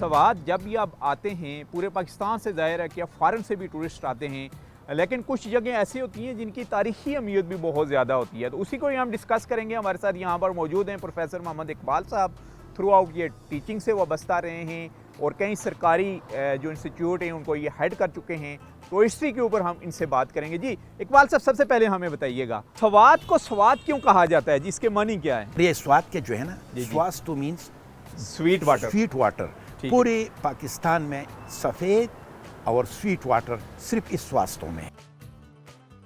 سوات جب یہ اب آتے ہیں پورے پاکستان سے ظاہر ہے کہ اب فارن سے بھی ٹورسٹ آتے ہیں، لیکن کچھ جگہیں ایسی ہوتی ہیں جن کی تاریخی اہمیت بھی بہت زیادہ ہوتی ہے، تو اسی کو ہم ڈسکس کریں گے۔ ہمارے ساتھ یہاں پر موجود ہیں پروفیسر محمد اقبال صاحب، تھرو آؤٹ یہ ٹیچنگ سے وابستہ رہے ہیں اور کئی سرکاری جو انسٹیٹیوٹ ہیں ان کو یہ ہیڈ کر چکے ہیں، تو ہسٹری کے اوپر ہم ان سے بات کریں گے۔ جی اقبال صاحب، سب سے پہلے ہمیں بتائیے گا سوات کو سوات کیوں کہا جاتا ہے؟ جی اس کے معنی کیا ہے؟ یہ سوات کے جو ہے نا، سواس تو means sweet water. Sweet water. پورے پاکستان میں سفید اور سویٹ واٹر صرف اس سواستوں میں،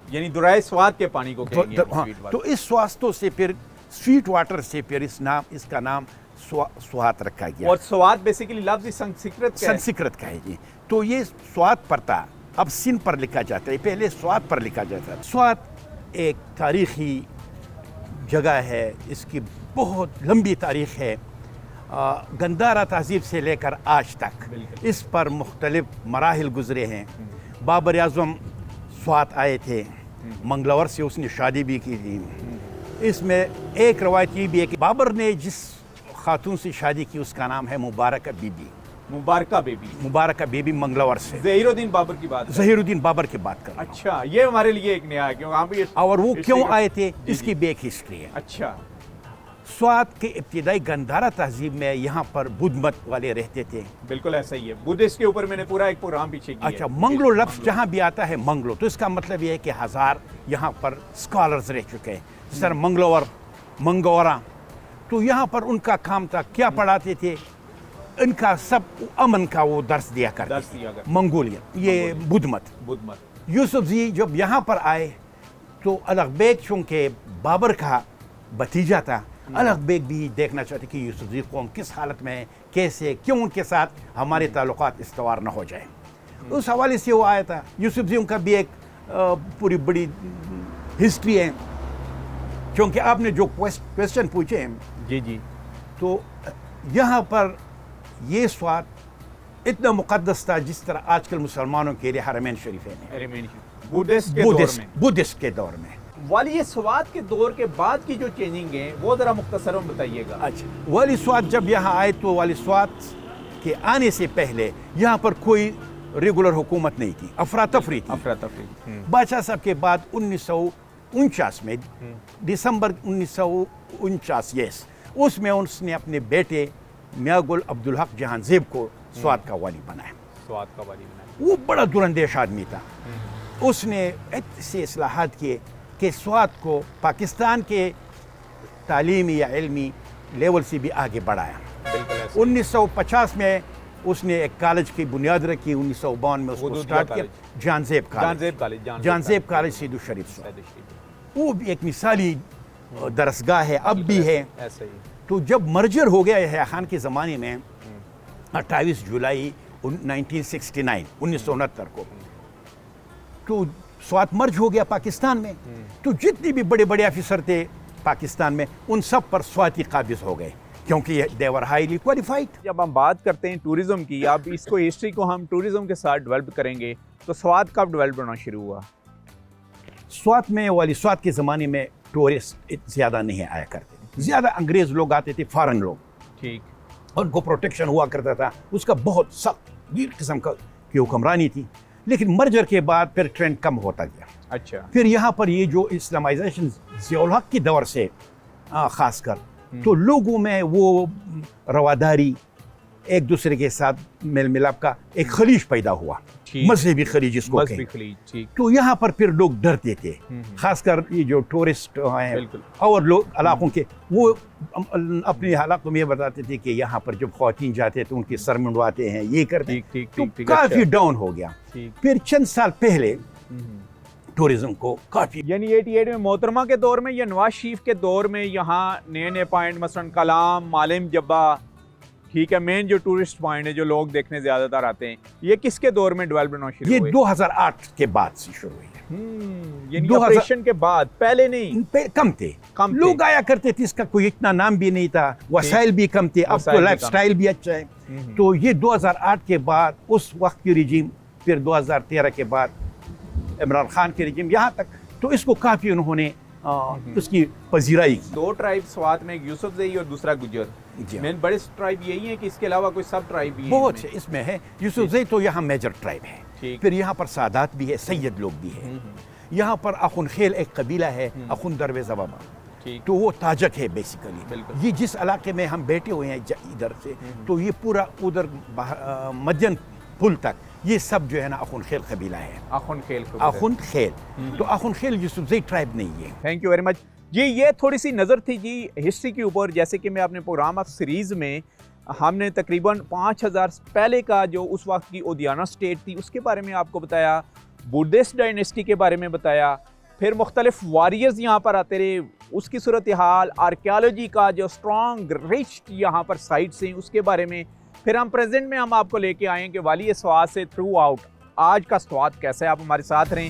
یعنی دریائے سوات کے پانی کو کہیں گے ہاں، تو اس سواستوں سے پھر سویٹ واٹر سے پھر اس کا نام سوات رکھا گیا۔ اور سوات بیسیکلی لفظ سنسکرت کا ہے جی، تو یہ سوات پر تھا، اب سن پر لکھا جاتا ہے، پہلے سوات پر لکھا جاتا ہے۔ سوات ایک تاریخی جگہ ہے، اس کی بہت لمبی تاریخ ہے، گندھارا تہذیب سے لے کر آج تک اس پر مختلف مراحل گزرے ہیں۔ بابر اعظم سوات آئے تھے، منگلور سے اس نے شادی بھی کی تھی۔ اس میں ایک روایت یہ بھی ہے کہ بابر نے جس خاتون سے شادی کی اس کا نام ہے مبارکہ بی بی۔ مبارکہ بی بی منگلور سے۔ ظہیر الدین بابر کی بات، ظہیر الدین بابر کی بات کر رہا ہوں۔ اچھا، یہ ہمارے لیے ایک نیا ہے کیوں اور وہ کیوں آئے تھے اس کی بھی ایک ہسٹری ہے۔ اچھا، سوات کے ابتدائی گندھارا تہذیب میں یہاں پر بدھ مت والے رہتے تھے۔ بالکل ایسا ہی ہے، بدھسٹ کے اوپر میں نے پورا ایک پروگرام پیچھے کیا ہے۔ اچھا، منگلو لفظ جہاں بھی آتا ہے منگلو، تو اس کا مطلب یہ ہے کہ ہزار یہاں پر اسکالرز رہ چکے ہیں۔ سر منگلور، منگورا، تو یہاں پر ان کا کام تھا، کیا پڑھاتے تھے؟ ان کا سب امن کا وہ درس دیا کرتے تھے، منگولین، یہ بدھ مت۔ یوسف زی جب یہاں پر آئے تو الغ بیگ چونکہ بابر کا بھتیجا تھا، الغ بیگ بھی دیکھنا چاہتے کہ یوسف زی قوم کس حالت میں ہے، کیسے، کیوں ان کے ساتھ ہمارے تعلقات استوار نہ ہو جائیں۔ اس حوالے سے وہ آیا تھا۔ یوسف زی ان کا بھی ایک پوری بڑی ہسٹری ہے، کیونکہ آپ نے جو کویسچن پوچھے ہیں، جی، تو یہاں پر یہ سوات اتنا مقدس تھا جس طرح آج کل مسلمانوں کے لیے حرمین شریفین ہیں، بدھسٹ کے دور میں۔ والی یہ سوات کے دور کے بعد کی جو چینجنگ ہے وہ ذرا مختصراً بتائیے گا۔ اچھا، والی سوات جب یہاں آئے تو والی سوات کے آنے سے پہلے یہاں پر کوئی ریگولر حکومت نہیں تھی، افراتفری تھی۔ بادشاہ صاحب کے بعد 1949 میں، دسمبر 1949 اس میں اس نے اپنے بیٹے میاں گل عبدالحق جہاں زیب کو سوات کا والی بنایا۔ وہ بڑا دراندیش آدمی تھا، اس نے ایسے اصلاحات کیے کہ سوات کو پاکستان کے تعلیمی یا علمی لیول سے بھی آگے بڑھایا۔ 1950 میں اس نے ایک کالج کی بنیاد رکھی، 1952 میں اس کو سٹارٹ کیا، جان زیب کالج سیدو شریف سوات۔ وہ بھی ایک مثالی درسگاہ ہے، اب بھی ہے۔ تو جب مرجر ہو گیا یحییٰ خان کے زمانے میں 28 جولائی 1969 کو، تو سوات مرج ہو گیا پاکستان میں، تو جتنے بھی بڑے بڑے آفیسر تھے پاکستان میں ان سب پر سواتی قابض ہو گئے، کیونکہ they were highly qualified۔ جب ہم بات کرتے ہیں ٹورزم کی، اب اس کو ہسٹری کو ہم ٹورزم کے ساتھ ڈیولپ کریں گے، تو سوات کب ڈیولپ ہونا شروع ہوا؟ سوات میں والی سوات کے زمانے میں ٹورسٹ زیادہ نہیں آیا کرتے، زیادہ انگریز لوگ آتے تھے، فارن لوگ، ٹھیک، ان کو پروٹیکشن ہوا کرتا تھا، اس کا بہت سخت قسم کی حکمرانی تھی۔ لیکن مرجر کے بعد پھر ٹرینڈ کم ہوتا گیا۔ اچھا، پھر یہاں پر یہ جو اسلامائزیشن ضیاء الحق کی دور سے خاص کر، تو لوگوں میں وہ رواداری، ایک دوسرے کے ساتھ میل ملاپ کا ایک خلیج پیدا ہوا، مذہبی خلیج جس کو کہیں۔ تو یہاں پر پھر لوگ ڈرتے تھے، خاص کر یہ جو ٹورسٹ ہیں اور لوگ علاقوں کے، وہ اپنے علاقوں میں یہ بتاتے تھے کہ یہاں پر جب خواتین جاتے تو ان کے سر منڈواتے ہیں، یہ کرتے ہیں، تو کافی ڈاؤن ہو گیا۔ پھر چند سال پہلے ٹورزم کو کافی، یعنی 88 میں محترمہ کے دور میں یا نواز شریف کے دور میں یہاں نئے پوائنٹ، مثلا کلام، معلم جبہ، ٹھیک ہے، مین جو ٹورسٹ پوائنٹ ہے جو لوگ دیکھنے زیادہ تر آتے ہیں، یہ کس کے دور میں ڈیولپ ہونا شروع ہوئے؟ یہ 2008 کے بعد سے شروع ہوئی ہے۔ یعنی آپریشن کے بعد، پہلے نہیں، کم تھے، لوگ آیا کرتے تھے، اس کا کوئی اتنا نام بھی نہیں تھا، وسائل بھی کم تھے، اب تو لائف سٹائل بھی اچھا ہے۔ تو یہ 2008 کے بعد اس وقت کی رجیم، پھر 2013 کے بعد عمران خان کے رجیم، یہاں تک تو اس کو کافی انہوں نے اس کی پذیرائی کی۔ دو ٹرائب سوات میں، ایک یوسف زئی اور دوسرا گجر، جی مین بڑے ٹرائب یہی ہیں کہ اس کے علاوہ کوئی سب ٹرائب بھی ہیں؟ بہت سے اس میں ہے۔ یوسف زئی تو یہاں میجر ٹرائب ہے، ٹھیک۔ پھر یہاں پر سادات بھی ہے، سید لوگ بھی ہیں، یہاں پر اخن خیل ایک قبیلہ ہے، اخن درویزہ بابا، ٹھیک، تو وہ تاجک ہے بیسیکلی۔ بالکل۔ یہ جس علاقے میں ہم بیٹھے ہوئے ہیں ادھر سے، تو یہ پورا ادھر مدین پل تک یہ سب جو ہے نا اخن خیل قبیلہ ہے، اخن خیل کو اخن خیل۔ تو اخن خیل یوسف زئی ٹرائب نہیں ہے۔ تھینک یو ویری مچ جی۔ یہ تھوڑی سی نظر تھی جی ہسٹری کے اوپر، جیسے کہ میں اپنے پروگرام آف سیریز میں ہم نے تقریباً 5000 پہلے کا جو اس وقت کی اودیانہ سٹیٹ تھی اس کے بارے میں آپ کو بتایا، بدھسٹ ڈائنیسٹی کے بارے میں بتایا، پھر مختلف واریئرز یہاں پر آتے رہے، اس کی صورتحال، آرکیالوجی کا جو اسٹرانگ رچ یہاں پر سائٹس ہیں اس کے بارے میں، پھر ہم پریزنٹ میں ہم آپ کو لے کے آئیں کہ والی سوات سے تھرو آؤٹ آج کا سوات کیسا ہے۔ آپ ہمارے ساتھ رہیں۔